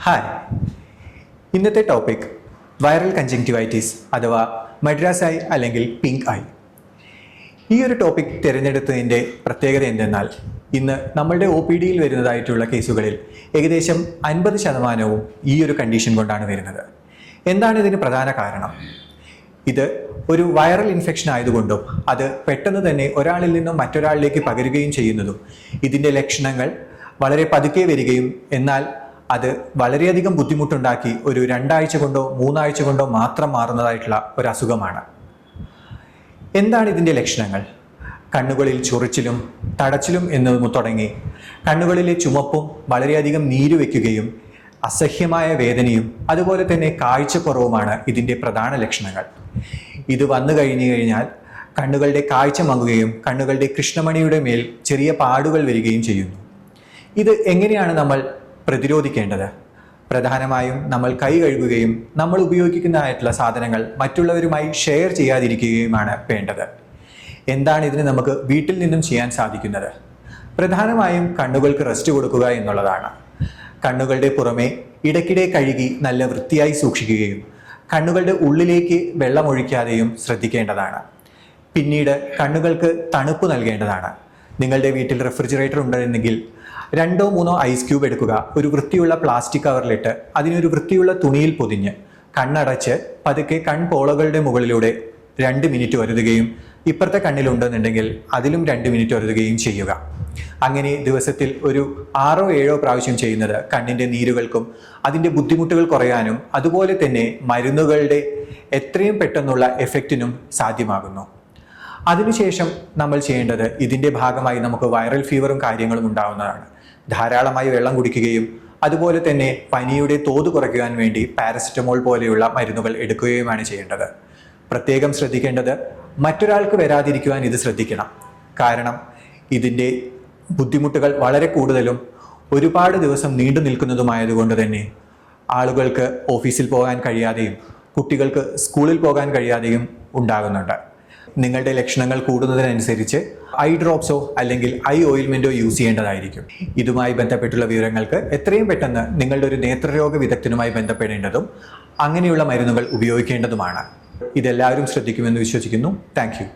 Hi, ഇന്നത്തെ topic viral conjunctivitis അഥവാ Madras I അല്ലെങ്കിൽ പിങ്ക് ഐ. ഈ ഒരു ടോപ്പിക് തിരഞ്ഞെടുത്തതിൻ്റെ പ്രത്യേകത എന്തെന്നാൽ ഇന്ന് നമ്മളുടെ OPD-യിൽ വരുന്നതായിട്ടുള്ള കേസുകളിൽ ഏകദേശം 50% ഈ ഒരു കണ്ടീഷൻ കൊണ്ടാണ് വരുന്നത്. എന്താണ് ഇതിന് പ്രധാന കാരണം? ഇത് ഒരു വൈറൽ ഇൻഫെക്ഷൻ ആയതുകൊണ്ടും അത് പെട്ടെന്ന് തന്നെ ഒരാളിൽ നിന്നും മറ്റൊരാളിലേക്ക് പകരുകയും ചെയ്യുന്നതും ഇതിൻ്റെ ലക്ഷണങ്ങൾ വളരെ പതുക്കെ വരികയും എന്നാൽ അത് വളരെയധികം ബുദ്ധിമുട്ടുണ്ടാക്കി ഒരു 2 ആഴ്ച കൊണ്ടോ 3 ആഴ്ച കൊണ്ടോ മാത്രം മാറുന്നതായിട്ടുള്ള ഒരു അസുഖമാണ്. എന്താണ് ഇതിൻ്റെ ലക്ഷണങ്ങൾ? കണ്ണുകളിൽ ചൊറിച്ചിലും തടച്ചിലും എന്ന് തുടങ്ങി കണ്ണുകളിലെ ചുമപ്പും വളരെയധികം നീര് വയ്ക്കുകയും അസഹ്യമായ വേദനയും അതുപോലെ തന്നെ കാഴ്ചക്കുറവുമാണ് ഇതിൻ്റെ പ്രധാന ലക്ഷണങ്ങൾ. ഇത് വന്നു കഴിഞ്ഞാൽ കണ്ണുകളുടെ കാഴ്ച മങ്ങുകയും കണ്ണുകളുടെ കൃഷ്ണമണിയുടെ മേൽ ചെറിയ പാടുകൾ വരികയും ചെയ്യുന്നു. ഇത് എങ്ങനെയാണ് നമ്മൾ പ്രതിരോധിക്കേണ്ടത്? പ്രധാനമായും നമ്മൾ കൈ കഴുകുകയും നമ്മൾ ഉപയോഗിക്കുന്നതായിട്ടുള്ള സാധനങ്ങൾ മറ്റുള്ളവരുമായി ഷെയർ ചെയ്യാതിരിക്കുകയുമാണ് വേണ്ടത്. എന്താണ് ഇതിന് നമുക്ക് വീട്ടിൽ നിന്നും ചെയ്യാൻ സാധിക്കുന്നത്? പ്രധാനമായും കണ്ണുകൾക്ക് റെസ്റ്റ് കൊടുക്കുക എന്നുള്ളതാണ്. കണ്ണുകളുടെ പുറമെ ഇടയ്ക്കിടെ കഴുകി നല്ല വൃത്തിയായി സൂക്ഷിക്കുകയും കണ്ണുകളുടെ ഉള്ളിലേക്ക് വെള്ളമൊഴിക്കാതെയും ശ്രദ്ധിക്കേണ്ടതാണ്. പിന്നീട് കണ്ണുകൾക്ക് തണുപ്പ് നൽകേണ്ടതാണ്. നിങ്ങളുടെ വീട്ടിൽ റെഫ്രിജറേറ്റർ ഉണ്ടെങ്കിൽ 2 or 3 ഐസ് ക്യൂബ് എടുക്കുക, ഒരു വൃത്തിയുള്ള പ്ലാസ്റ്റിക് കവറിലിട്ട് അതിനൊരു വൃത്തിയുള്ള തുണിയിൽ പൊതിഞ്ഞ് കണ്ണടച്ച് പതുക്കെ കൺപോളകളുടെ മുകളിലൂടെ 2 മിനിറ്റ് വരുതുകയും ഇപ്പുറത്തെ കണ്ണിലുണ്ടെന്നുണ്ടെങ്കിൽ അതിലും 2 മിനിറ്റ് വരുതുകയും ചെയ്യുക. അങ്ങനെ ദിവസത്തിൽ ഒരു 6 or 7 പ്രാവശ്യം ചെയ്യുന്നത് കണ്ണിൻ്റെ നീരുകൾക്കും അതിൻ്റെ ബുദ്ധിമുട്ടുകൾ കുറയാനും അതുപോലെ തന്നെ മരുന്നുകളുടെ എത്രയും പെട്ടെന്നുള്ള എഫക്റ്റിനും സാധ്യമാകുന്നു. അതിനുശേഷം നമ്മൾ ചെയ്യേണ്ടത്, ഇതിൻ്റെ ഭാഗമായി നമുക്ക് വൈറൽ ഫീവറും കാര്യങ്ങളും ഉണ്ടാവുന്നതാണ്. ധാരാളമായി വെള്ളം കുടിക്കുകയും അതുപോലെ തന്നെ പനിയുടെ തോത് കുറയ്ക്കുവാൻ വേണ്ടി പാരസിറ്റമോൾ പോലെയുള്ള മരുന്നുകൾ എടുക്കുകയുമാണ് ചെയ്യേണ്ടത്. പ്രത്യേകം ശ്രദ്ധിക്കേണ്ടത്, മറ്റൊരാൾക്ക് വരാതിരിക്കുവാൻ ഇത് ശ്രദ്ധിക്കണം. കാരണം ഇതിൻ്റെ ബുദ്ധിമുട്ടുകൾ വളരെ കൂടുതലും ഒരുപാട് ദിവസം നീണ്ടു നിൽക്കുന്നതുമായതുകൊണ്ട് തന്നെ ആളുകൾക്ക് ഓഫീസിൽ പോകാൻ കഴിയാതെയും കുട്ടികൾക്ക് സ്കൂളിൽ പോകാൻ കഴിയാതെയും ഉണ്ടാകുന്നുണ്ട്. നിങ്ങളുടെ ലക്ഷണങ്ങൾ കൂടുന്നതിനനുസരിച്ച് ഐ ഡ്രോപ്സോ അല്ലെങ്കിൽ ഐ ഓയിൽമെൻറ്റോ യൂസ് ചെയ്യേണ്ടതായിരിക്കും. ഇതുമായി ബന്ധപ്പെട്ടുള്ള വിവരങ്ങൾക്ക് എത്രയും പെട്ടെന്ന് നിങ്ങളുടെ ഒരു നേത്രരോഗ വിദഗ്ധനുമായി ബന്ധപ്പെടേണ്ടതും അങ്ങനെയുള്ള മരുന്നുകൾ ഉപയോഗിക്കേണ്ടതുമാണ്. ഇതെല്ലാവരും ശ്രദ്ധിക്കുമെന്ന് വിശ്വസിക്കുന്നു. Thank you.